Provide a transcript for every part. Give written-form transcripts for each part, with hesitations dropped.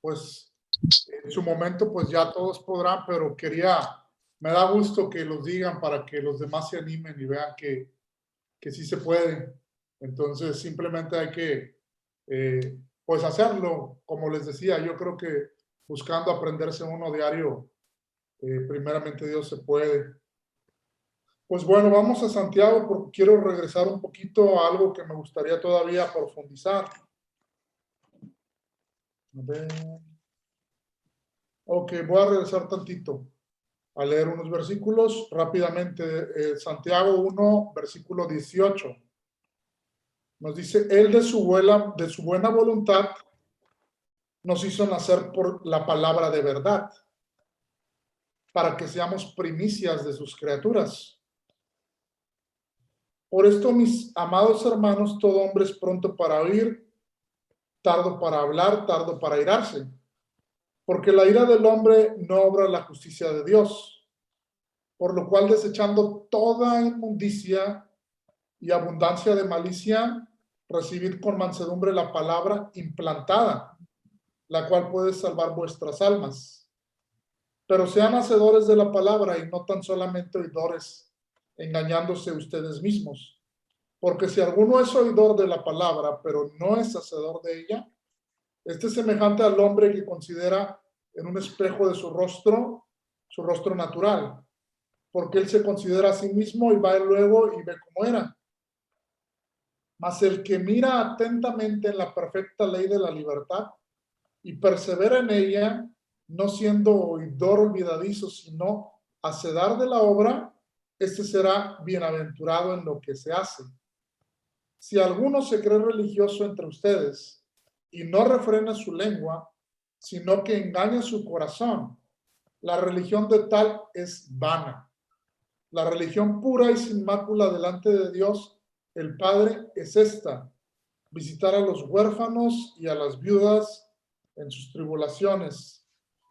pues en su momento pues ya todos podrán, pero me da gusto que los digan para que los demás se animen y vean que sí se puede. Entonces simplemente hay que pues hacerlo. Como les decía, yo creo que buscando aprenderse uno diario, primeramente Dios se puede. Pues bueno, vamos a Santiago porque quiero regresar un poquito a algo que me gustaría todavía profundizar. A ver. Ok, voy a regresar tantito a leer unos versículos rápidamente. Santiago 1, versículo 18. Nos dice, Él de su buena voluntad nos hizo nacer por la palabra de verdad, para que seamos primicias de sus criaturas. Por esto, mis amados hermanos, todo hombre es pronto para oír, tardo para hablar, tardo para airarse, porque la ira del hombre no obra la justicia de Dios, por lo cual desechando toda inmundicia y abundancia de malicia, recibid con mansedumbre la palabra implantada, la cual puede salvar vuestras almas. Pero sean hacedores de la palabra y no tan solamente oidores, engañándose ustedes mismos. Porque si alguno es oidor de la palabra, pero no es hacedor de ella, este es semejante al hombre que considera en un espejo de su rostro natural, porque él se considera a sí mismo y va luego y ve cómo era. Mas el que mira atentamente en la perfecta ley de la libertad y persevera en ella, no siendo oidor olvidadizo, sino hacedor de la obra, este será bienaventurado en lo que se hace. Si alguno se cree religioso entre ustedes y no refrena su lengua, sino que engaña su corazón, la religión de tal es vana. La religión pura y sin mácula delante de Dios, el Padre, es esta: visitar a los huérfanos y a las viudas en sus tribulaciones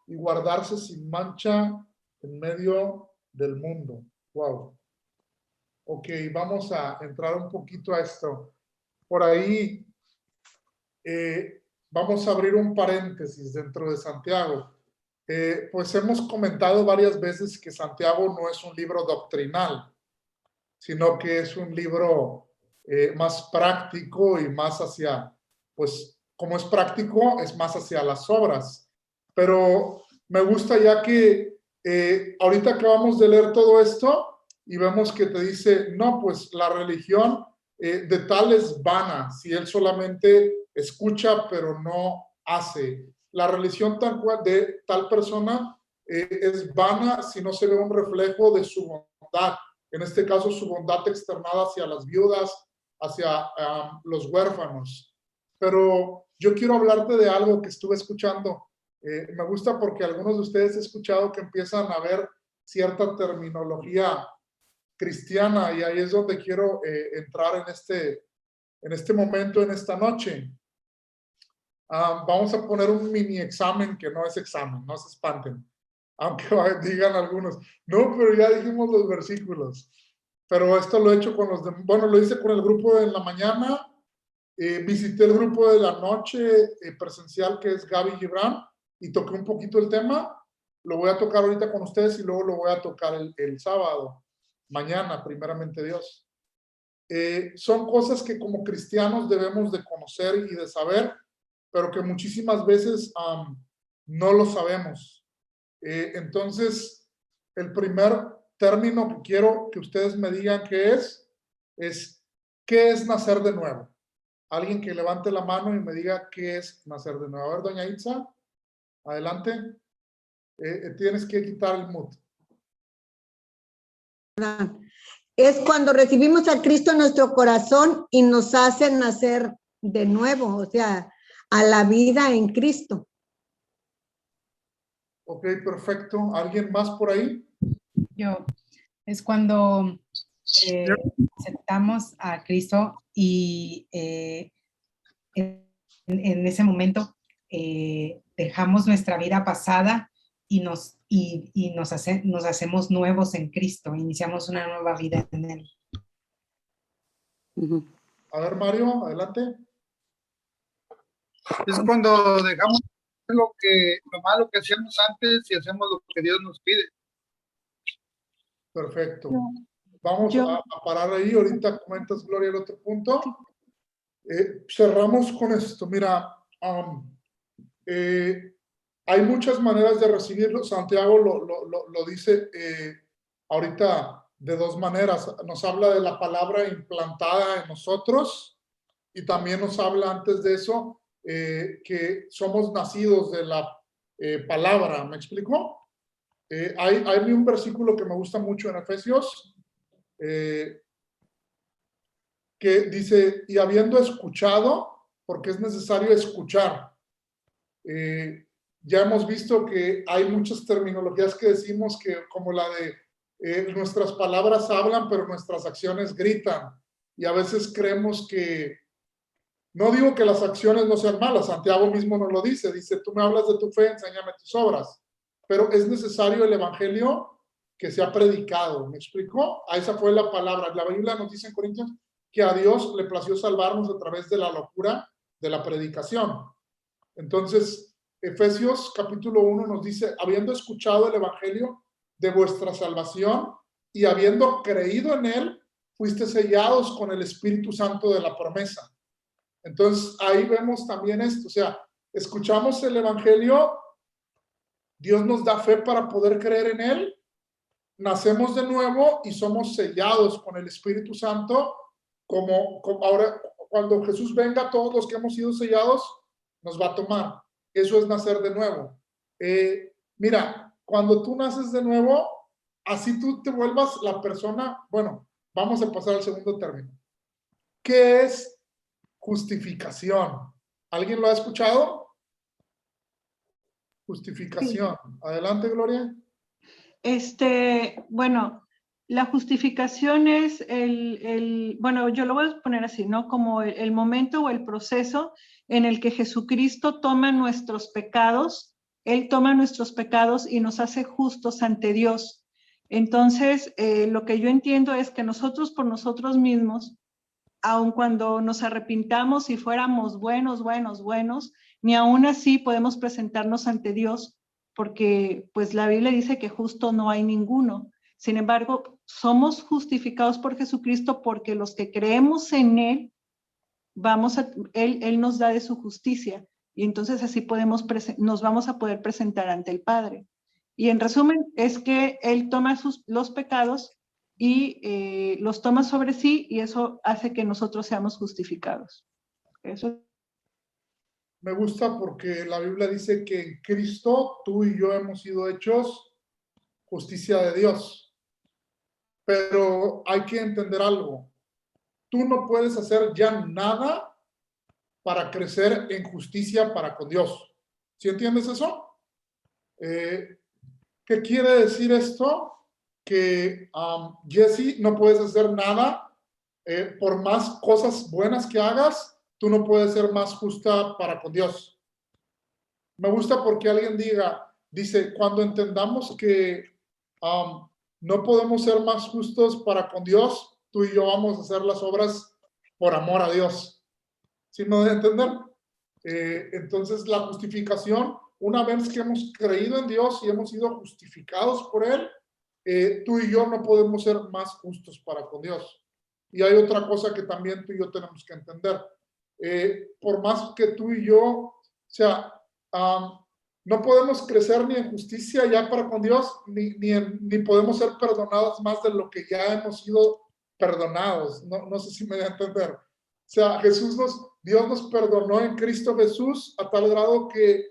y guardarse sin mancha en medio del mundo. Wow. Ok, vamos a entrar un poquito a esto. Por ahí vamos a abrir un paréntesis dentro de Santiago. Pues hemos comentado varias veces que Santiago no es un libro doctrinal, sino que es un libro más práctico y más hacia, pues como es práctico, es más hacia las obras. Pero me gusta ya que ahorita acabamos de leer todo esto y vemos que te dice, no, pues la religión de tal es vana, si él solamente escucha pero no hace. La religión de tal persona es vana si no se ve un reflejo de su bondad. En este caso, su bondad externada hacia las viudas, hacia los huérfanos. Pero yo quiero hablarte de algo que estuve escuchando. Me gusta porque algunos de ustedes he escuchado que empiezan a ver cierta terminología cristiana y ahí es donde quiero entrar en este momento, en esta noche. Vamos a poner un mini examen que no es examen, no se espanten. Aunque digan algunos, no, pero ya dijimos los versículos. Pero esto lo he hecho con bueno, lo hice con el grupo en la mañana, visité el grupo de la noche presencial que es Gaby Gibran y toqué un poquito el tema. Lo voy a tocar ahorita con ustedes y luego lo voy a tocar el sábado, mañana, primeramente Dios. Son cosas que como cristianos debemos de conocer y de saber, pero que muchísimas veces no lo sabemos. Entonces, el primer término que quiero que ustedes me digan qué es ¿qué es nacer de nuevo? Alguien que levante la mano y me diga qué es nacer de nuevo. A ver, doña Itza, adelante. Tienes que quitar el mute. Es cuando recibimos a Cristo en nuestro corazón y nos hace nacer de nuevo, o sea, a la vida en Cristo. Ok, perfecto. ¿Alguien más por ahí? Yo, es cuando aceptamos a Cristo y en ese momento dejamos nuestra vida pasada y nos hacemos nuevos en Cristo, iniciamos una nueva vida en Él. A ver, Mario, adelante. Es cuando dejamos lo malo que hacíamos antes y hacemos lo que Dios nos pide. Perfecto. Yo- Vamos yo- a parar ahí. Ahorita comentas, Gloria, el otro punto. Cerramos con esto. Mira, hay muchas maneras de recibirlo. Santiago lo dice ahorita de dos maneras. Nos habla de la palabra implantada en nosotros y también nos habla antes de eso que somos nacidos de la palabra. ¿Me explico? Hay un versículo que me gusta mucho en Efesios que dice, y habiendo escuchado, porque es necesario escuchar. Ya hemos visto que hay muchas terminologías que decimos que como la de nuestras palabras hablan, pero nuestras acciones gritan. Y a veces creemos que, no digo que las acciones no sean malas, Santiago mismo nos lo dice, tú me hablas de tu fe, enséñame tus obras. Pero es necesario el evangelio que sea predicado, ¿me explico? A esa fue la palabra. La Biblia nos dice en Corintios que a Dios le plació salvarnos a través de la locura de la predicación. Entonces, Efesios capítulo 1 nos dice, habiendo escuchado el evangelio de vuestra salvación y habiendo creído en él, fuiste sellados con el Espíritu Santo de la promesa. Entonces, ahí vemos también esto, o sea, escuchamos el evangelio, Dios nos da fe para poder creer en él, nacemos de nuevo y somos sellados con el Espíritu Santo, como ahora, cuando Jesús venga, todos los que hemos sido sellados, nos va a tomar. Eso es nacer de nuevo. Mira, cuando tú naces de nuevo, así tú te vuelvas la persona, bueno, vamos a pasar al segundo término. ¿Qué es justificación? ¿Alguien lo ha escuchado? Justificación. Sí. Adelante, Gloria. Bueno, la justificación es bueno, yo lo voy a poner así, ¿no? Como el momento o el proceso en el que Jesucristo toma nuestros pecados, Él toma nuestros pecados y nos hace justos ante Dios. Entonces, lo que yo entiendo es que nosotros por nosotros mismos, aun cuando nos arrepintamos y fuéramos buenos, ni aún así podemos presentarnos ante Dios, porque pues la Biblia dice que justo no hay ninguno. Sin embargo, somos justificados por Jesucristo porque los que creemos en Él, Él nos da de su justicia y entonces así nos vamos a poder presentar ante el Padre. Y en resumen, es que Él toma los pecados y los toma sobre sí y eso hace que nosotros seamos justificados. Eso. Me gusta porque la Biblia dice que en Cristo tú y yo hemos sido hechos justicia de Dios. Pero hay que entender algo. Tú no puedes hacer ya nada para crecer en justicia para con Dios. ¿Sí entiendes eso? ¿Qué quiere decir esto? Que Jesse, no puedes hacer nada por más cosas buenas que hagas, tú no puedes ser más justa para con Dios. Me gusta porque alguien dice, cuando entendamos que no podemos ser más justos para con Dios, tú y yo vamos a hacer las obras por amor a Dios. ¿Sí me voy a entender? Entonces la justificación, una vez que hemos creído en Dios y hemos sido justificados por Él, tú y yo no podemos ser más justos para con Dios. Y hay otra cosa que también tú y yo tenemos que entender. Por más que tú y yo, o sea, no podemos crecer ni en justicia ya para con Dios, ni podemos ser perdonados más de lo que ya hemos sido perdonados. No sé si me voy a entender. O sea, Dios nos perdonó en Cristo Jesús a tal grado que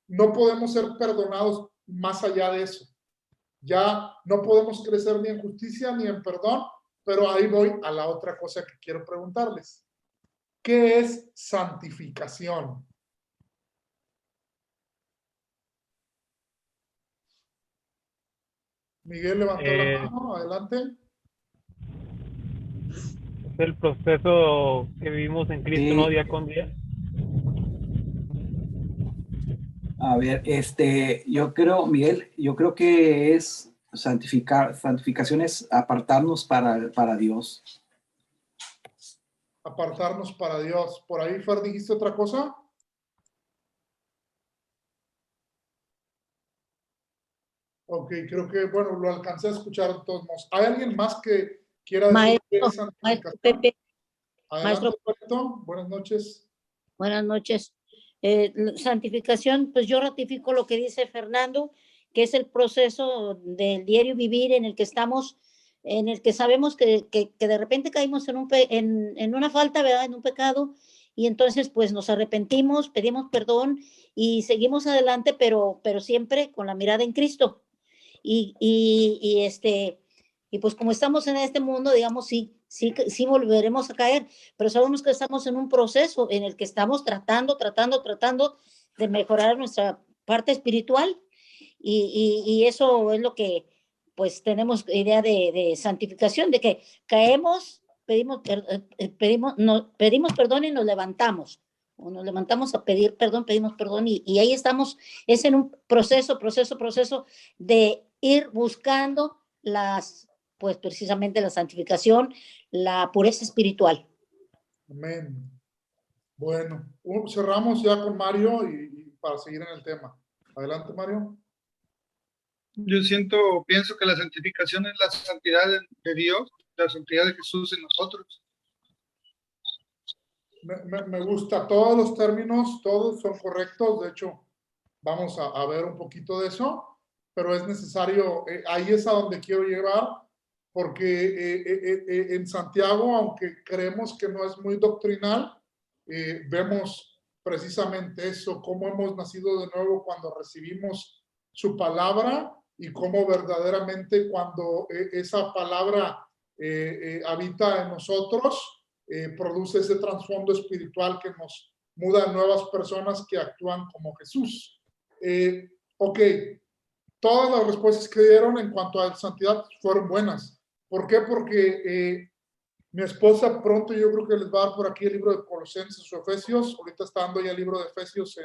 no podemos ser perdonados más allá de eso. Ya no podemos crecer ni en justicia ni en perdón, pero ahí voy a la otra cosa que quiero preguntarles. ¿Qué es santificación? Miguel levantó la mano, adelante. Es el proceso que vivimos en Cristo, sí. ¿No? Día con día. A ver, yo creo, Miguel, que es santificación es apartarnos para Dios. Apartarnos para Dios. ¿Por ahí, Fer, dijiste otra cosa? Ok, creo que, bueno, lo alcancé a escuchar de todos modos. ¿Hay alguien más que quiera decir Maestro, qué es maestro santificación? Pepe, Adelante, maestro, Puerto. Buenas noches. buenas noches. Santificación, pues yo ratifico lo que dice Fernando, que es el proceso del diario vivir en el que estamos, en el que sabemos que de repente caímos en una falta, ¿verdad? En un pecado, y entonces pues nos arrepentimos, pedimos perdón y seguimos adelante, pero siempre con la mirada en Cristo. Y pues como estamos en este mundo, digamos, sí volveremos a caer, pero sabemos que estamos en un proceso en el que estamos tratando de mejorar nuestra parte espiritual y eso es lo que pues tenemos idea de santificación, de que caemos, pedimos perdón y nos levantamos. O nos levantamos a pedir perdón, pedimos perdón y ahí estamos, es en un proceso de ir buscando pues precisamente la santificación, la pureza espiritual. Amén. Bueno, cerramos ya con Mario y para seguir en el tema. Adelante, Mario. Yo pienso que la santificación es la santidad de Dios, la santidad de Jesús en nosotros. Me gusta, todos los términos, todos son correctos, de hecho, vamos a ver un poquito de eso, pero es necesario, ahí es a donde quiero llegar, porque en Santiago, aunque creemos que no es muy doctrinal, vemos precisamente eso, cómo hemos nacido de nuevo cuando recibimos su palabra y cómo verdaderamente cuando esa palabra habita en nosotros, produce ese trasfondo espiritual que nos muda a nuevas personas que actúan como Jesús. Ok, todas las respuestas que dieron en cuanto a santidad fueron buenas. ¿Por qué? Porque mi esposa pronto yo creo que les va a dar por aquí el libro de Colosenses o Efesios. Ahorita está dando ya el libro de Efesios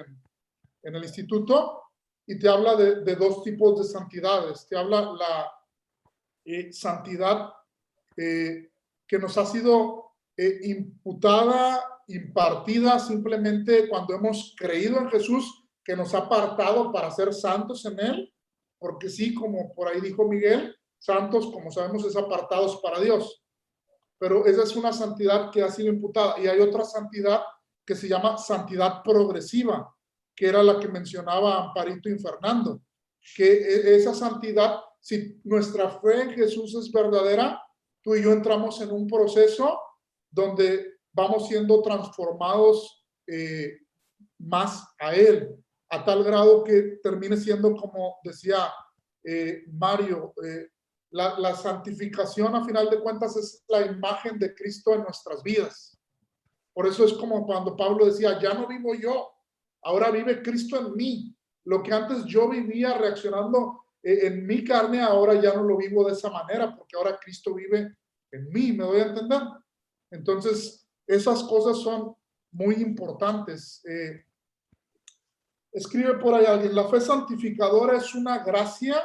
en el instituto y te habla de dos tipos de santidades. Te habla la santidad que nos ha sido imputada, impartida simplemente cuando hemos creído en Jesús, que nos ha apartado para ser santos en Él, porque sí, como por ahí dijo Miguel, santos, como sabemos, es apartados para Dios. Pero esa es una santidad que ha sido imputada. Y hay otra santidad que se llama santidad progresiva, que era la que mencionaba Amparito y Fernando, que esa santidad, si nuestra fe en Jesús es verdadera, tú y yo entramos en un proceso donde vamos siendo transformados más a Él, a tal grado que termine siendo, como decía Mario, la santificación a final de cuentas es la imagen de Cristo en nuestras vidas. Por eso es como cuando Pablo decía, ya no vivo yo, ahora vive Cristo en mí. Lo que antes yo vivía reaccionando en mi carne, ahora ya no lo vivo de esa manera, porque ahora Cristo vive en mí, ¿me doy a entender? Entonces, esas cosas son muy importantes. Escribe por ahí alguien, la fe santificadora es una gracia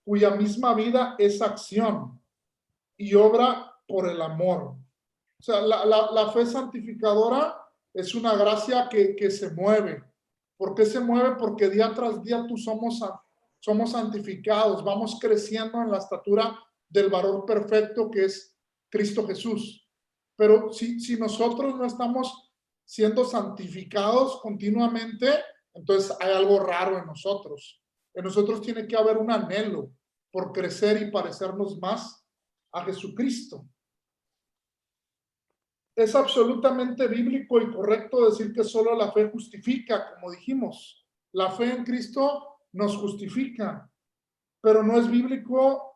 cuya misma vida es acción y obra por el amor. O sea, la fe santificadora es una gracia que se mueve. ¿Por qué se mueve? Porque día tras día tú somos santificados, vamos creciendo en la estatura del varón perfecto que es Cristo Jesús. Pero si nosotros no estamos siendo santificados continuamente, entonces hay algo raro en nosotros. En nosotros tiene que haber un anhelo por crecer y parecernos más a Jesucristo. Es absolutamente bíblico y correcto decir que solo la fe justifica, como dijimos. La fe en Cristo nos justifica, pero no es bíblico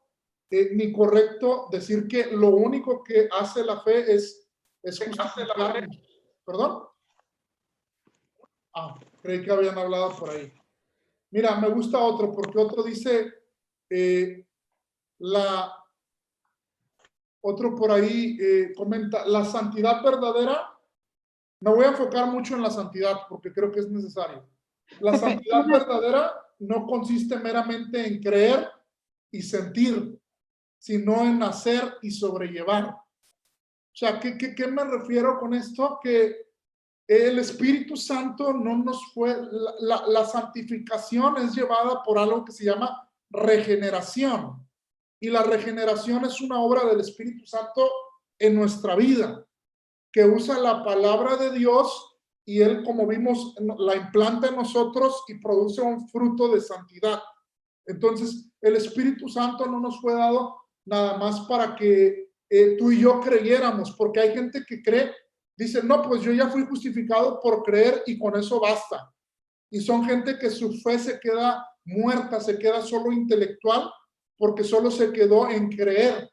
ni correcto decir que lo único que hace la fe es justificarnos. ¿Perdón? Creí que habían hablado por ahí. Mira, me gusta otro, porque otro dice, otro por ahí comenta, la santidad verdadera, me voy a enfocar mucho en la santidad, porque creo que es necesario. La santidad verdadera no consiste meramente en creer y sentir, sino en hacer y sobrellevar. O sea, ¿qué me refiero con esto? Que el Espíritu Santo no nos fue, la santificación es llevada por algo que se llama regeneración. Y la regeneración es una obra del Espíritu Santo en nuestra vida, que usa la palabra de Dios y Él, como vimos, la implanta en nosotros y produce un fruto de santidad. Entonces, el Espíritu Santo no nos fue dado nada más para que tú y yo creyéramos, porque hay gente que cree, dice, no, pues yo ya fui justificado por creer y con eso basta. Y son gente que su fe se queda muerta, se queda solo intelectual, porque solo se quedó en creer,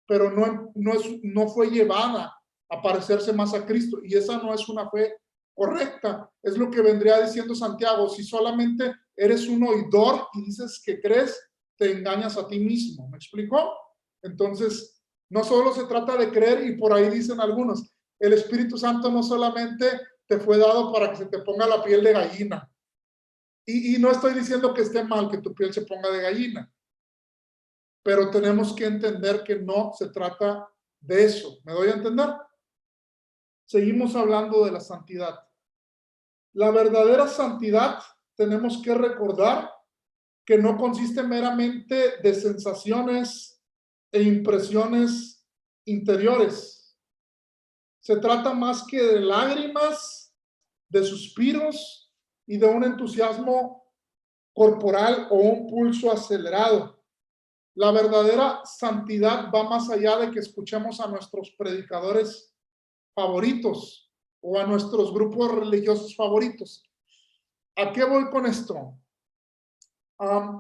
pero no fue llevada a parecerse más a Cristo. Y esa no es una fe correcta. Es lo que vendría diciendo Santiago. Si solamente eres un oidor y dices que crees, te engañas a ti mismo. ¿Me explicó? Entonces, no solo se trata de creer, y por ahí dicen algunos, el Espíritu Santo no solamente te fue dado para que se te ponga la piel de gallina. Y no estoy diciendo que esté mal que tu piel se ponga de gallina, pero tenemos que entender que no se trata de eso. ¿Me doy a entender? Seguimos hablando de la santidad. La verdadera santidad, tenemos que recordar que no consiste meramente de sensaciones e impresiones interiores. Se trata más que de lágrimas, de suspiros y de un entusiasmo corporal o un pulso acelerado. La verdadera santidad va más allá de que escuchemos a nuestros predicadores favoritos o a nuestros grupos religiosos favoritos. ¿A qué voy con esto?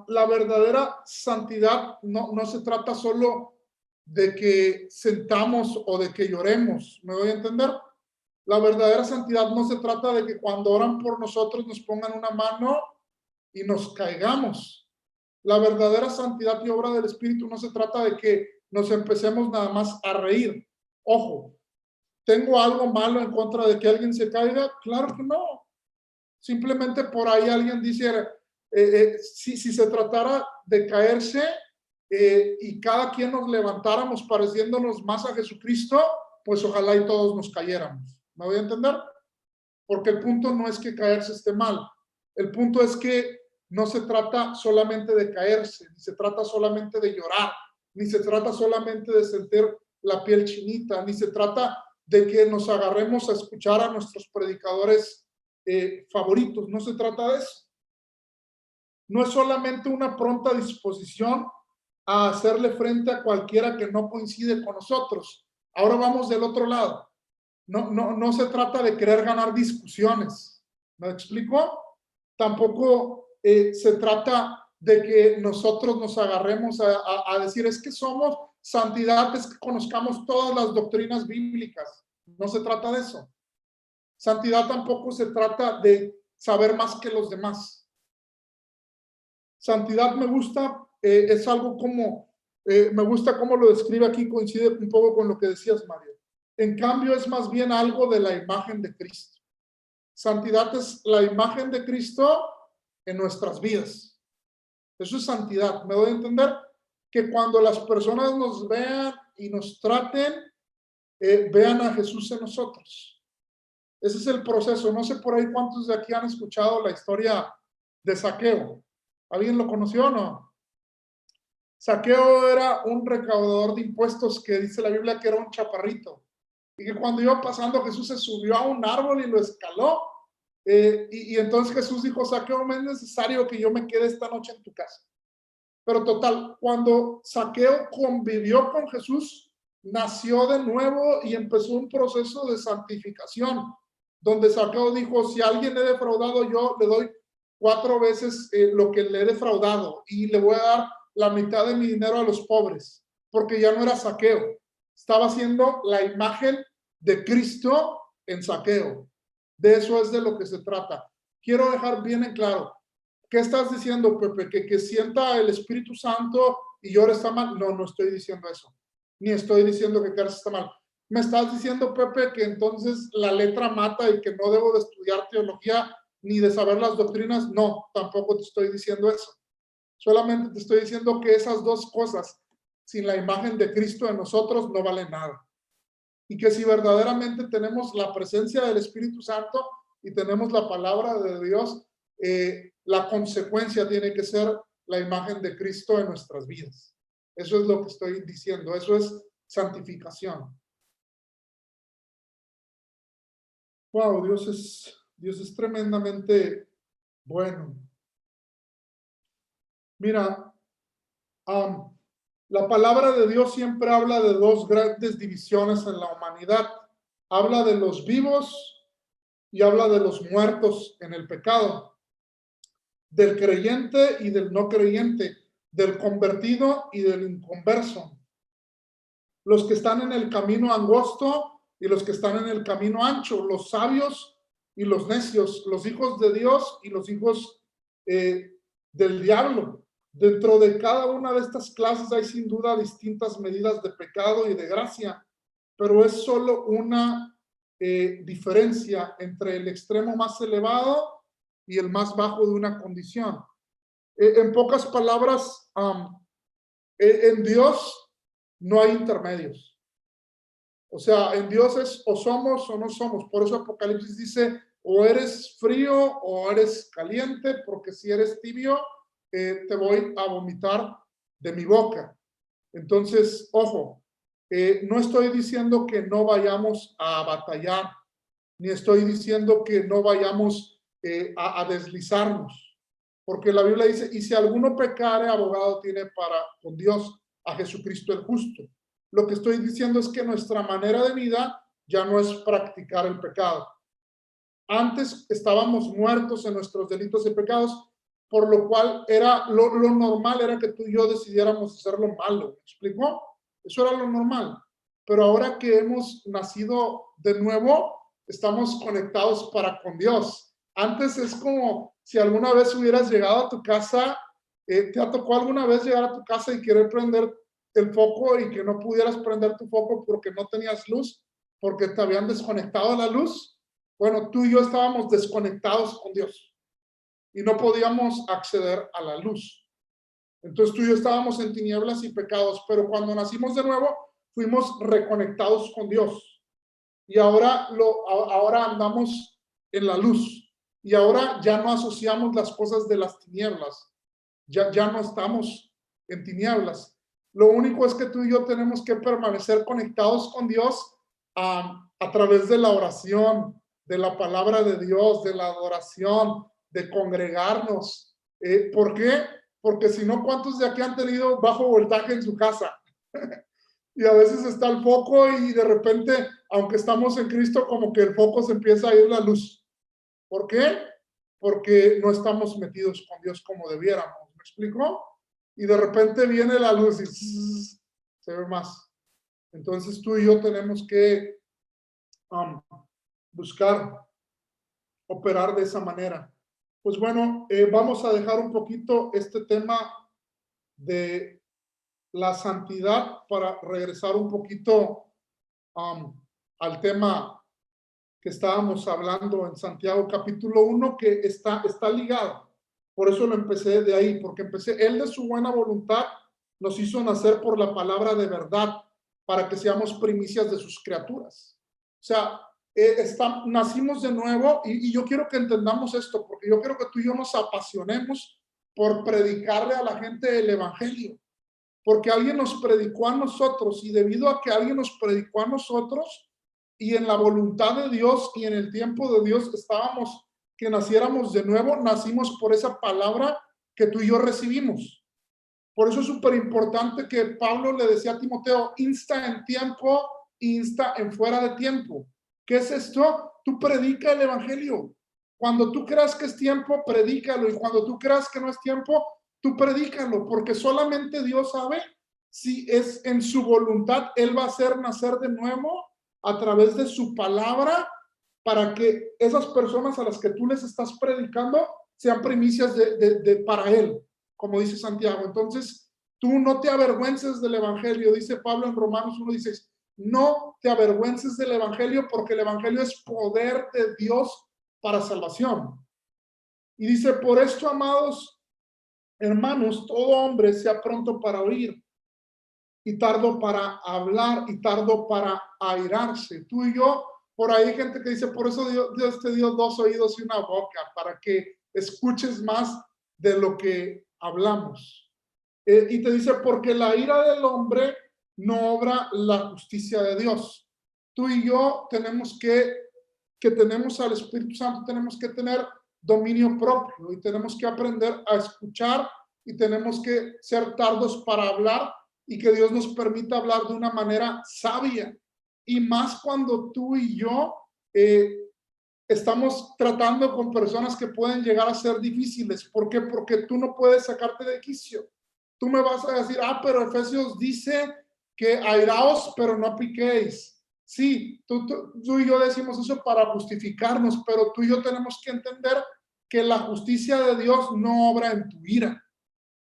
La verdadera santidad no se trata solo de que sentamos o de que lloremos. ¿Me doy a entender? La verdadera santidad no se trata de que cuando oran por nosotros nos pongan una mano y nos caigamos. La verdadera santidad y obra del Espíritu no se trata de que nos empecemos nada más a reír. Ojo, ¿tengo algo malo en contra de que alguien se caiga? Claro que no. Simplemente por ahí alguien dice, si se tratara de caerse y cada quien nos levantáramos pareciéndonos más a Jesucristo, pues ojalá y todos nos cayéramos. ¿Me voy a entender? Porque el punto no es que caerse esté mal. El punto es que no se trata solamente de caerse, ni se trata solamente de llorar, ni se trata solamente de sentir la piel chinita, ni se trata de que nos agarremos a escuchar a nuestros predicadores favoritos. No se trata de eso. No es solamente una pronta disposición a hacerle frente a cualquiera que no coincide con nosotros. Ahora vamos del otro lado. No se trata de querer ganar discusiones. ¿Me explico? Tampoco se trata de que nosotros nos agarremos a decir, es que somos santidad, es que conozcamos todas las doctrinas bíblicas. No se trata de eso. Santidad tampoco se trata de saber más que los demás. Santidad me gusta, es algo como, me gusta cómo lo describe aquí, coincide un poco con lo que decías, Mario. En cambio, es más bien algo de la imagen de Cristo. Santidad es la imagen de Cristo en nuestras vidas. Eso es santidad. ¿Me doy a entender? Que cuando las personas nos vean y nos traten, vean a Jesús en nosotros. Ese es el proceso. No sé por ahí cuántos de aquí han escuchado la historia de Zaqueo. ¿Alguien lo conoció o no? Zaqueo era un recaudador de impuestos que dice la Biblia que era un chaparrito. Y que cuando iba pasando Jesús se subió a un árbol y lo escaló. Y entonces Jesús dijo, Zaqueo, no es necesario que yo me quede esta noche en tu casa. Pero total, cuando Zaqueo convivió con Jesús, nació de nuevo y empezó un proceso de santificación, donde Zaqueo dijo, si a alguien he defraudado, yo le doy 4 veces lo que le he defraudado y le voy a dar la mitad de mi dinero a los pobres, porque ya no era Zaqueo. Estaba haciendo la imagen de Cristo en Zaqueo. De eso es de lo que se trata. Quiero dejar bien en claro. ¿Qué estás diciendo, Pepe? ¿Que sienta el Espíritu Santo y llore está mal? No, no estoy diciendo eso. Ni estoy diciendo que quedarse está mal. ¿Me estás diciendo, Pepe, que entonces la letra mata y que no debo de estudiar teología ni de saber las doctrinas? No, tampoco te estoy diciendo eso. Solamente te estoy diciendo que esas dos cosas, sin la imagen de Cristo en nosotros, no valen nada. Y que si verdaderamente tenemos la presencia del Espíritu Santo y tenemos la palabra de Dios, la consecuencia tiene que ser la imagen de Cristo en nuestras vidas. Eso es lo que estoy diciendo, eso es santificación. Wow, Dios es tremendamente bueno. Mira, la palabra de Dios siempre habla de dos grandes divisiones en la humanidad. Habla de los vivos y habla de los muertos en el pecado, del creyente y del no creyente, del convertido y del inconverso, los que están en el camino angosto y los que están en el camino ancho, los sabios y los necios, los hijos de Dios y los hijos del diablo. Dentro de cada una de estas clases hay sin duda distintas medidas de pecado y de gracia, pero es solo una diferencia entre el extremo más elevado y el más bajo de una condición. En pocas palabras, en Dios no hay intermedios. O sea, en Dios es o somos o no somos. Por eso Apocalipsis dice, o eres frío o eres caliente, porque si eres tibio, te voy a vomitar de mi boca. Entonces, ojo, no estoy diciendo que no vayamos a batallar, ni estoy diciendo que no vayamos a deslizarnos, porque la Biblia dice, y si alguno pecare, abogado tiene para con Dios a Jesucristo el justo. Lo que estoy diciendo es que nuestra manera de vida ya no es practicar el pecado. Antes estábamos muertos en nuestros delitos y pecados, por lo cual era lo normal era que tú y yo decidiéramos hacer lo malo. ¿Me explicó? Eso era lo normal. Pero ahora que hemos nacido de nuevo, estamos conectados para con Dios. Antes es como si alguna vez hubieras llegado a tu casa, ¿te ha tocado alguna vez llegar a tu casa y querer prender el foco y que no pudieras prender tu foco porque no tenías luz, porque te habían desconectado la luz? Bueno, tú y yo estábamos desconectados con Dios y no podíamos acceder a la luz. Entonces tú y yo estábamos en tinieblas y pecados, pero cuando nacimos de nuevo, fuimos reconectados con Dios. Y ahora andamos en la luz. Y ahora ya no asociamos las cosas de las tinieblas. Ya no estamos en tinieblas. Lo único es que tú y yo tenemos que permanecer conectados con Dios a través de la oración, de la palabra de Dios, de la adoración, de congregarnos. ¿Por qué? Porque si no, ¿cuántos de aquí han tenido bajo voltaje en su casa? Y a veces está el foco y de repente, aunque estamos en Cristo, como que el foco se empieza a ir la luz. ¿Por qué? Porque no estamos metidos con Dios como debiéramos. ¿Me explico? Y de repente viene la luz y se ve más. Entonces tú y yo tenemos que buscar operar de esa manera. Pues bueno, vamos a dejar un poquito este tema de la santidad para regresar un poquito al tema que estábamos hablando en Santiago capítulo 1, que está ligado. Por eso lo empecé de ahí, porque Él de su buena voluntad nos hizo nacer por la palabra de verdad, para que seamos primicias de sus criaturas. O sea, nacimos de nuevo y yo quiero que entendamos esto, porque yo quiero que tú y yo nos apasionemos por predicarle a la gente el evangelio, porque alguien nos predicó a nosotros, y debido a que alguien nos predicó a nosotros y en la voluntad de Dios y en el tiempo de Dios estábamos que naciéramos de nuevo, nacimos por esa palabra que tú y yo recibimos. Por eso es súper importante que Pablo le decía a Timoteo, insta en tiempo, insta en fuera de tiempo. ¿Qué es esto? Tú predica el evangelio. Cuando tú creas que es tiempo, predícalo. Y cuando tú creas que no es tiempo, tú predícalo. Porque solamente Dios sabe si es en su voluntad. Él va a hacer nacer de nuevo a través de su palabra, para que esas personas a las que tú les estás predicando sean primicias para Él, como dice Santiago. Entonces, tú no te avergüences del evangelio, dice Pablo en Romanos 1:16. No te avergüences del evangelio, porque el evangelio es poder de Dios para salvación. Y dice, por esto, amados hermanos, todo hombre sea pronto para oír, y tardo para hablar, y tardo para airarse. Tú y yo, por ahí hay gente que dice, por eso Dios te dio 2 oídos y una boca, para que escuches más de lo que hablamos. Y te dice, porque la ira del hombre no obra la justicia de Dios. Tú y yo tenemos que tenemos al Espíritu Santo, tenemos que tener dominio propio y tenemos que aprender a escuchar y tenemos que ser tardos para hablar y que Dios nos permita hablar de una manera sabia. Y más cuando tú y yo estamos tratando con personas que pueden llegar a ser difíciles. ¿Por qué? Porque tú no puedes sacarte de quicio. Tú me vas a decir, pero Efesios dice que airaos, pero no piquéis. Sí, tú y yo decimos eso para justificarnos, pero tú y yo tenemos que entender que la justicia de Dios no obra en tu ira.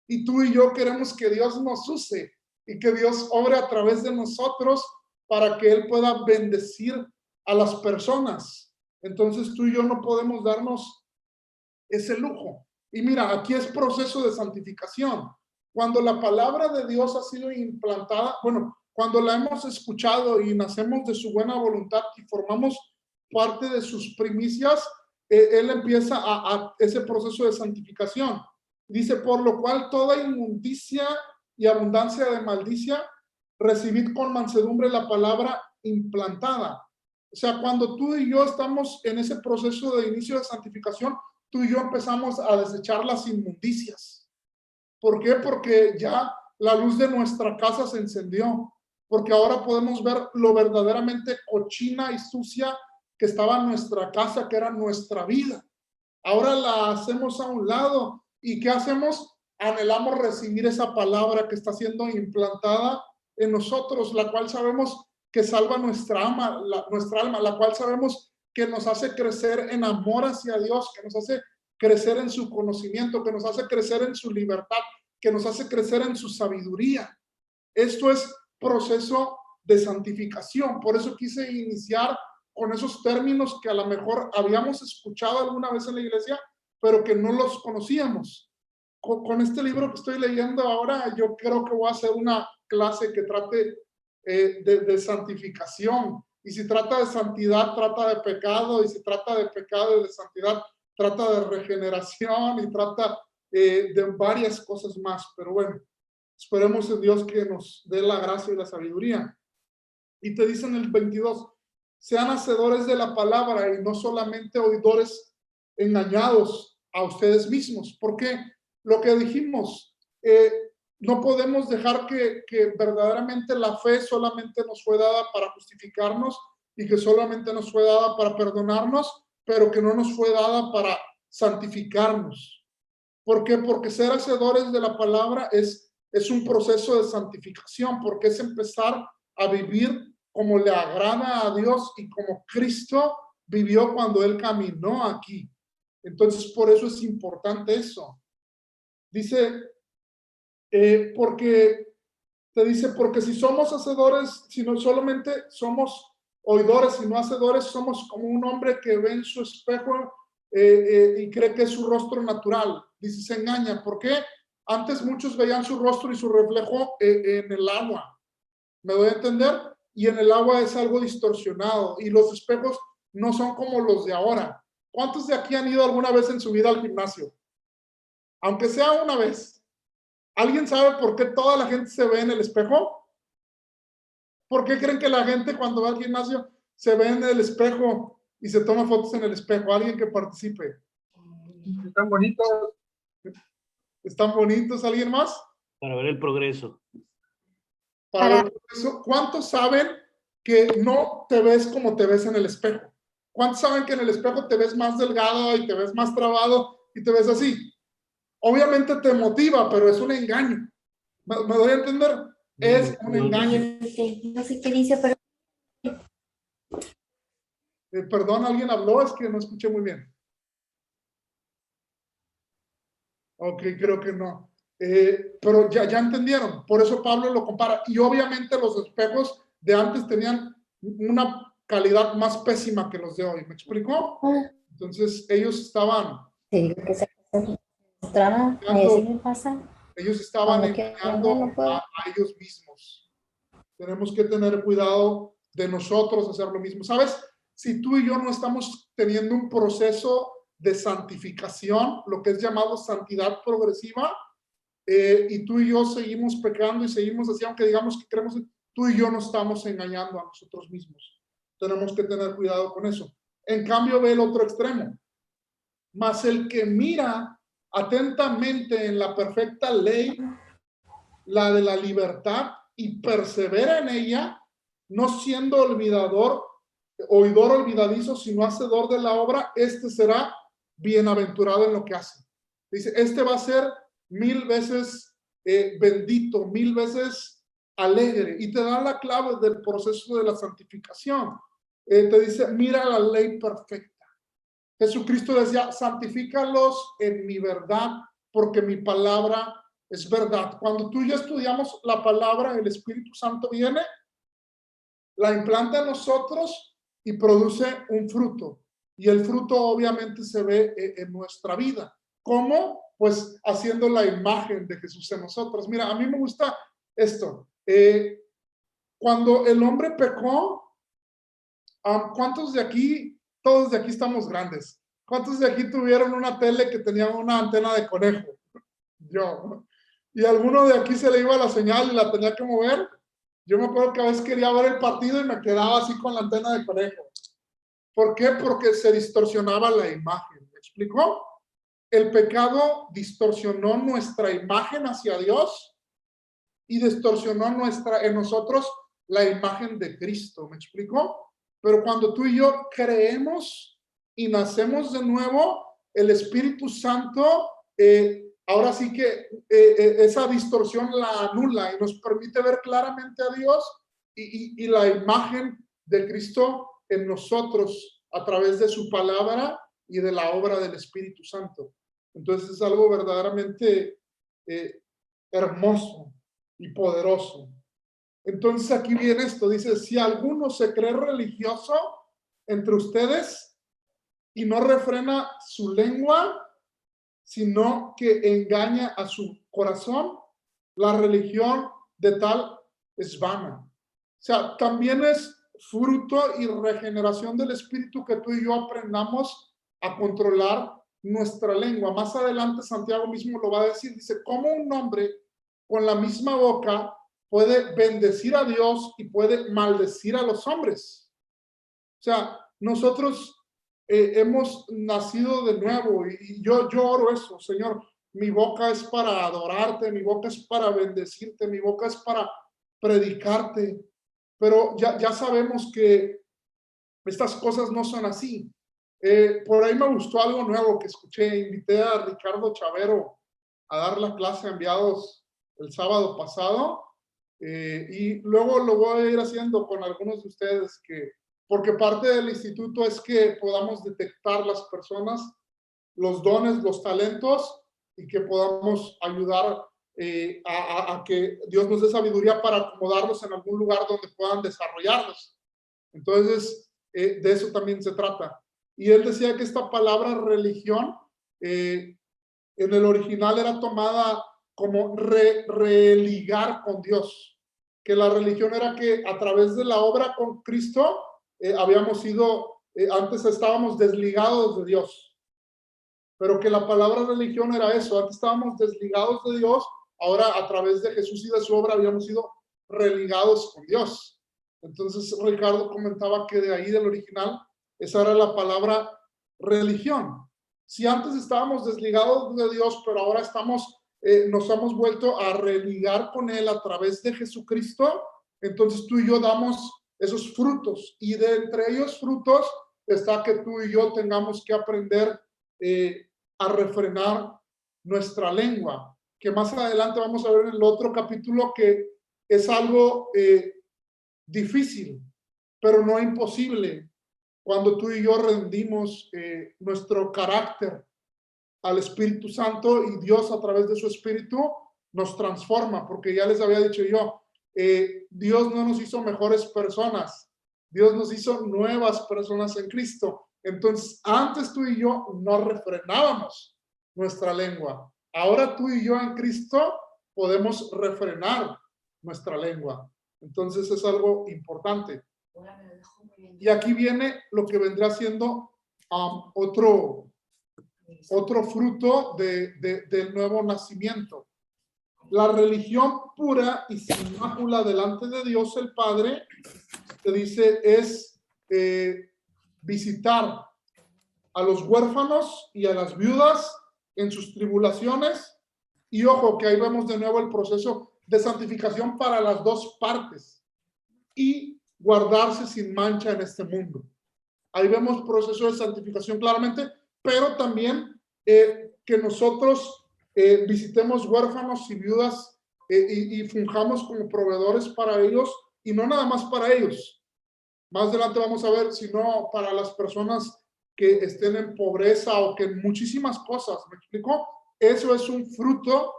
Y tú y yo queremos que Dios nos use y que Dios obre a través de nosotros para que Él pueda bendecir a las personas. Entonces tú y yo no podemos darnos ese lujo. Y mira, aquí es proceso de santificación. Cuando la palabra de Dios ha sido implantada, bueno, cuando la hemos escuchado y nacemos de su buena voluntad y formamos parte de sus primicias, Él empieza a ese proceso de santificación. Dice, por lo cual toda inmundicia y abundancia de maldicia, recibid con mansedumbre la palabra implantada. O sea, cuando tú y yo estamos en ese proceso de inicio de santificación, tú y yo empezamos a desechar las inmundicias. ¿Por qué? Porque ya la luz de nuestra casa se encendió. Porque ahora podemos ver lo verdaderamente cochina y sucia que estaba en nuestra casa, que era nuestra vida. Ahora la hacemos a un lado. ¿Y qué hacemos? Anhelamos recibir esa palabra que está siendo implantada en nosotros, la cual sabemos que salva nuestra alma, la cual sabemos que nos hace crecer en amor hacia Dios, que nos hace crecer en su conocimiento, que nos hace crecer en su libertad, que nos hace crecer en su sabiduría. Esto es proceso de santificación. Por eso quise iniciar con esos términos que a lo mejor habíamos escuchado alguna vez en la iglesia, pero que no los conocíamos. Con este libro que estoy leyendo ahora, yo creo que voy a hacer una clase que trate de santificación. Y si trata de santidad, trata de pecado. Y si trata de pecado y de santidad, trata de regeneración y trata de varias cosas más. Pero bueno, esperemos en Dios que nos dé la gracia y la sabiduría. Y te dice en el 22, sean hacedores de la palabra y no solamente oidores engañados a ustedes mismos. Porque lo que dijimos, no podemos dejar que verdaderamente la fe solamente nos fue dada para justificarnos y que solamente nos fue dada para perdonarnos, pero que no nos fue dada para santificarnos. ¿Por qué? Porque ser hacedores de la palabra es un proceso de santificación, porque es empezar a vivir como le agrada a Dios y como Cristo vivió cuando Él caminó aquí. Entonces, por eso es importante eso. Dice, porque si somos hacedores, si no solamente somos oidores y no hacedores, somos como un hombre que ve en su espejo y cree que es su rostro natural. Dice, se engaña. ¿Por qué? Antes muchos veían su rostro y su reflejo en el agua. ¿Me doy a entender? Y en el agua es algo distorsionado y los espejos no son como los de ahora. ¿Cuántos de aquí han ido alguna vez en su vida al gimnasio? Aunque sea una vez. ¿Alguien sabe por qué toda la gente se ve en el espejo? ¿Por qué creen que la gente cuando va al gimnasio se ve en el espejo y se toma fotos en el espejo? Alguien que participe. Están bonitos. ¿Están bonitos? ¿Alguien más? Para ver el progreso. Para ver el progreso. ¿Cuántos saben que no te ves como te ves en el espejo? ¿Cuántos saben que en el espejo te ves más delgado y te ves más trabado y te ves así? Obviamente te motiva, pero es un engaño. ¿Me doy a entender? Es un engaño. No sé qué dice, pero... Perdón, ¿alguien habló? Es que no escuché muy bien. Ok, creo que no. Pero ya entendieron. Por eso Pablo lo compara. Y obviamente los espejos de antes tenían una calidad más pésima que los de hoy. ¿Me explicó? Entonces ellos estaban... Sí, que se ellos estaban engañando a ellos mismos. Tenemos que tener cuidado de nosotros hacer lo mismo. ¿Sabes? Si tú y yo no estamos teniendo un proceso de santificación, lo que es llamado santidad progresiva, y tú y yo seguimos pecando y seguimos así, aunque digamos que creemos, tú y yo no estamos engañando a nosotros mismos. Tenemos que tener cuidado con eso. En cambio, ve el otro extremo. Mas el que mira atentamente en la perfecta ley, la de la libertad, y persevera en ella, no siendo oidor olvidadizo, sino hacedor de la obra, este será bienaventurado en lo que hace. Dice, este va a ser 1000 veces bendito, 1000 veces alegre, y te da la clave del proceso de la santificación. Te dice, mira la ley perfecta. Jesucristo decía, santifícalos en mi verdad, porque mi palabra es verdad. Cuando tú y yo estudiamos la palabra, el Espíritu Santo viene, la implanta en nosotros y produce un fruto. Y el fruto obviamente se ve en nuestra vida. ¿Cómo? Pues haciendo la imagen de Jesús en nosotros. Mira, a mí me gusta esto. Cuando el hombre pecó, ¿cuántos de aquí, todos de aquí estamos grandes? ¿Cuántos de aquí tuvieron una tele que tenía una antena de conejo? Yo. ¿Y alguno de aquí se le iba la señal y la tenía que mover? Yo me acuerdo que a veces quería ver el partido y me quedaba así con la antena de conejo. ¿Por qué? Porque se distorsionaba la imagen. ¿Me explicó? El pecado distorsionó nuestra imagen hacia Dios y distorsionó en nosotros la imagen de Cristo. ¿Me explicó? Pero cuando tú y yo creemos y nacemos de nuevo, el Espíritu Santo, ahora sí que esa distorsión la anula y nos permite ver claramente a Dios y la imagen de Cristo en nosotros a través de su palabra y de la obra del Espíritu Santo. Entonces es algo verdaderamente hermoso y poderoso. Entonces aquí viene esto, dice, si alguno se cree religioso entre ustedes y no refrena su lengua, sino que engaña a su corazón, la religión de tal es vana. O sea, también es fruto y regeneración del Espíritu que tú y yo aprendamos a controlar nuestra lengua. Más adelante Santiago mismo lo va a decir, dice, ¿cómo un hombre con la misma boca puede bendecir a Dios y puede maldecir a los hombres? O sea, nosotros hemos nacido de nuevo y yo oro eso, Señor. Mi boca es para adorarte, mi boca es para bendecirte, mi boca es para predicarte. Pero ya sabemos que estas cosas no son así. Por ahí me gustó algo nuevo que escuché. Invité a Ricardo Chavero a dar la clase a enviados el sábado pasado. Y luego lo voy a ir haciendo con algunos de ustedes, porque parte del instituto es que podamos detectar las personas, los dones, los talentos, y que podamos ayudar a que Dios nos dé sabiduría para acomodarlos en algún lugar donde puedan desarrollarlos. Entonces, de eso también se trata. Y él decía que esta palabra religión, en el original era tomada como religar con Dios, que la religión era que a través de la obra con Cristo habíamos sido, antes estábamos desligados de Dios, pero que la palabra religión era eso, antes estábamos desligados de Dios, ahora a través de Jesús y de su obra habíamos sido religados con Dios. Entonces Ricardo comentaba que de ahí del original, esa era la palabra religión. Si antes estábamos desligados de Dios, pero ahora nos hemos vuelto a religar con Él a través de Jesucristo, entonces tú y yo damos esos frutos, y de entre ellos frutos está que tú y yo tengamos que aprender a refrenar nuestra lengua, que más adelante vamos a ver en el otro capítulo que es algo difícil, pero no imposible, cuando tú y yo rendimos nuestro carácter al Espíritu Santo y Dios a través de su Espíritu nos transforma, porque ya les había dicho yo, Dios no nos hizo mejores personas, Dios nos hizo nuevas personas en Cristo. Entonces, antes tú y yo no refrenábamos nuestra lengua. Ahora tú y yo en Cristo podemos refrenar nuestra lengua. Entonces es algo importante. Y aquí viene lo que vendrá siendo otro fruto del nuevo nacimiento. la religión pura y sin mácula delante de Dios el Padre, te dice, es visitar a los huérfanos y a las viudas en sus tribulaciones. Y ojo, que ahí vemos de nuevo el proceso de santificación para las dos partes. Y guardarse sin mancha en este mundo. Ahí vemos proceso de santificación claramente, pero también que nosotros visitemos huérfanos y viudas y fungamos como proveedores para ellos, y no nada más para ellos. Más adelante vamos a ver, sino para las personas que estén en pobreza o que en muchísimas cosas, ¿me explico? Eso es un fruto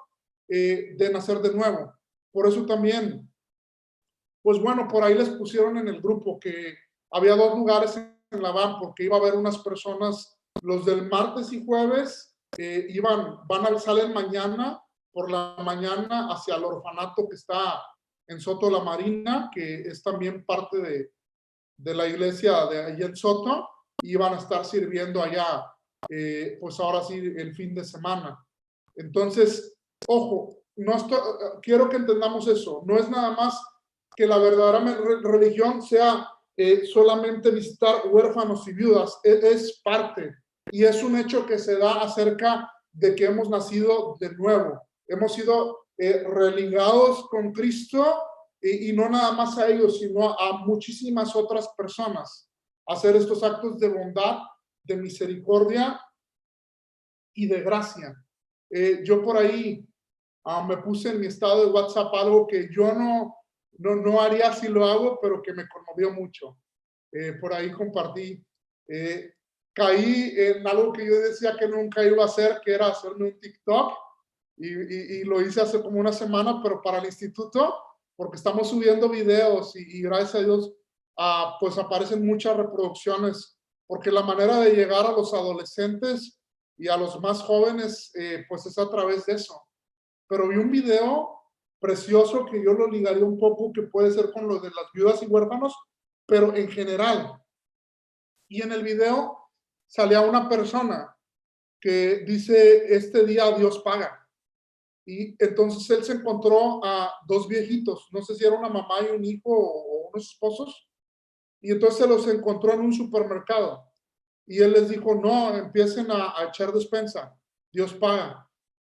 de nacer de nuevo. Por eso también, pues bueno, por ahí les pusieron en el grupo que había 2 lugares en la van, porque iba a haber unas personas, los del martes y jueves, salen mañana, por la mañana, hacia el orfanato que está en Soto la Marina, que es también parte de la iglesia de allí en Soto, y van a estar sirviendo allá, pues ahora sí, el fin de semana. Entonces, ojo, quiero que entendamos eso, no es nada más que la verdadera religión sea solamente visitar huérfanos y viudas, es parte, y es un hecho que se da acerca de que hemos nacido de nuevo, hemos sido religados con Cristo, y no nada más a ellos, sino a muchísimas otras personas, hacer estos actos de bondad, de misericordia y de gracia. Yo por ahí me puse en mi estado de WhatsApp algo que yo no haría si lo hago, pero que me conmovió mucho. Por ahí compartí. Caí en algo que yo decía que nunca iba a hacer, que era hacerme un TikTok, y lo hice hace como una semana, pero para el instituto, porque estamos subiendo videos y gracias a Dios, pues aparecen muchas reproducciones, porque la manera de llegar a los adolescentes y a los más jóvenes, pues es a través de eso. Pero vi un video precioso que yo lo ligaría un poco, que puede ser con lo de las viudas y huérfanos, pero en general. Y en el video salía una persona que dice, este día Dios paga. Y entonces él se encontró a 2 viejitos, no sé si era una mamá y un hijo o unos esposos, y entonces se los encontró en un supermercado. Y él les dijo, no, empiecen a echar despensa, Dios paga.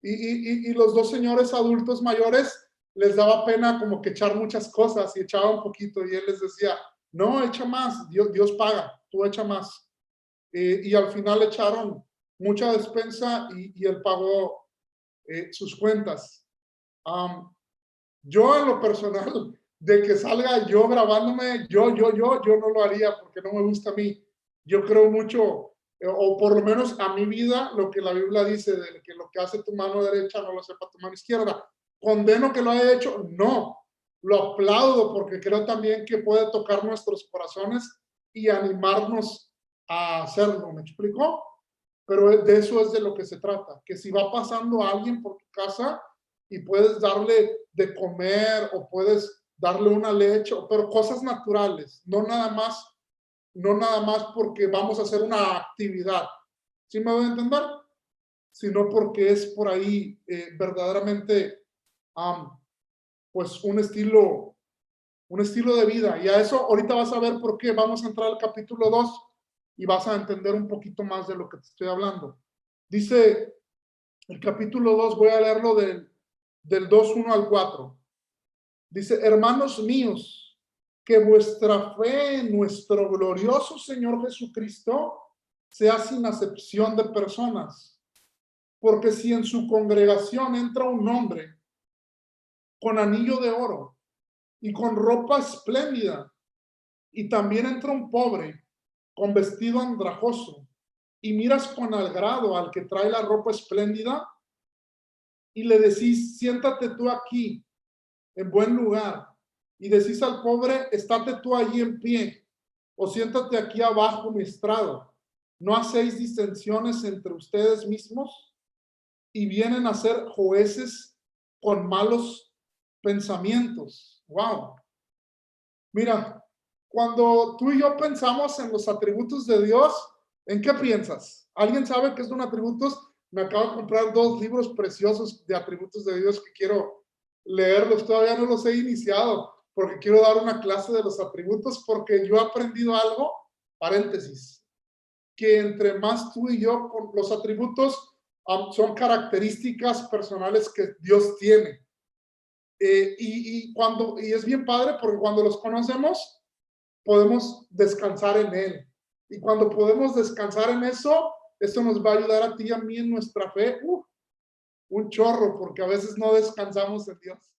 Y los 2 señores adultos mayores les daba pena como que echar muchas cosas y echaba un poquito, y él les decía, no, echa más, Dios paga, tú echa más. Y al final echaron mucha despensa y él pagó sus cuentas. Yo en lo personal, de que salga yo grabándome, yo no lo haría porque no me gusta a mí. Yo creo mucho, o por lo menos a mi vida, lo que la Biblia dice, de que lo que hace tu mano derecha no lo sepa tu mano izquierda. ¿Condeno que lo haya hecho? No. Lo aplaudo porque creo también que puede tocar nuestros corazones y animarnos a hacerlo. ¿Me explico? Pero de eso es de lo que se trata, que si va pasando alguien por tu casa y puedes darle de comer o puedes darle una leche, pero cosas naturales, no nada más porque vamos a hacer una actividad, ¿sí me voy a entender? Sino porque es por ahí verdaderamente pues un estilo de vida, y a eso ahorita vas a ver por qué. Vamos a entrar al capítulo 2 y vas a entender un poquito más de lo que te estoy hablando. Dice el capítulo 2, voy a leerlo del 2:1 al 4. Dice, hermanos míos, que vuestra fe en nuestro glorioso Señor Jesucristo sea sin acepción de personas. Porque si en su congregación entra un hombre con anillo de oro y con ropa espléndida, y también entra un pobre con vestido andrajoso, y miras con agrado al que trae la ropa espléndida, y le decís, siéntate tú aquí, en buen lugar, y decís al pobre, estate tú allí en pie, o siéntate aquí abajo mi estrado. ¿No hacéis disensiones entre ustedes mismos? Y vienen a ser jueces con malos pensamientos. Wow. Mira, cuando tú y yo pensamos en los atributos de Dios, ¿en qué piensas? ¿Alguien sabe qué son atributos? Me acabo de comprar 2 libros preciosos de atributos de Dios que quiero leerlos, todavía no los he iniciado, porque quiero dar una clase de los atributos, porque yo he aprendido algo, paréntesis, que entre más tú y yo, con los atributos son características personales que Dios tiene. Y es bien padre, porque cuando los conocemos, podemos descansar en Él. Y cuando podemos descansar en eso nos va a ayudar a ti y a mí en nuestra fe. Un chorro, porque a veces no descansamos en Dios.